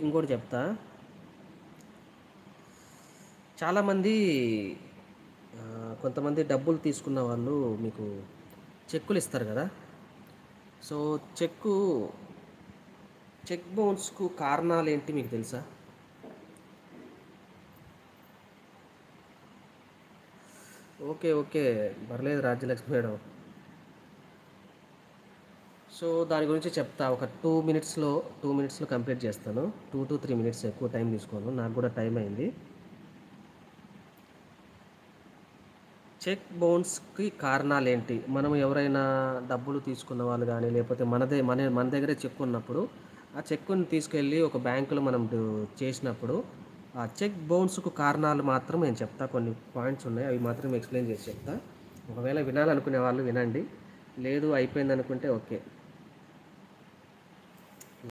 ఇంకోటి చెప్తా. చాలామంది కొంతమంది డబ్బులు తీసుకున్న వాళ్ళు మీకు చెక్కులు ఇస్తారు కదా. సో చెక్కు చెక్ బౌన్స్కు కారణాలు ఏంటి మీకు తెలుసా? ఓకే, ఓకే, పర్లేదు రాజ్యలక్ష్మి మేడం. సో దాని గురించి చెప్తా. ఒక 2 మినిట్స్లో కంప్లీట్ చేస్తాను. 2 to 3 మినిట్స్, ఎక్కువ టైం తీసుకోను, నాకు కూడా టైం అయింది. చెక్ బౌన్స్కి కారణాలు ఏంటి? మనం ఎవరైనా డబ్బులు తీసుకున్న వాళ్ళు కానీ, లేకపోతే మన దగ్గరే చెక్ ఉన్నప్పుడు ఆ చెక్కుని తీసుకెళ్ళి ఒక బ్యాంకులో మనం చేసినప్పుడు ఆ చెక్ బౌన్స్కు కారణాలు మాత్రం నేను చెప్తా. కొన్ని పాయింట్స్ ఉన్నాయి, అవి మాత్రం ఎక్స్ప్లెయిన్ చేసి చెప్తా. ఒకవేళ వినాలనుకునే వాళ్ళు వినండి, లేదు అయిపోయింది అనుకుంటే ఓకే.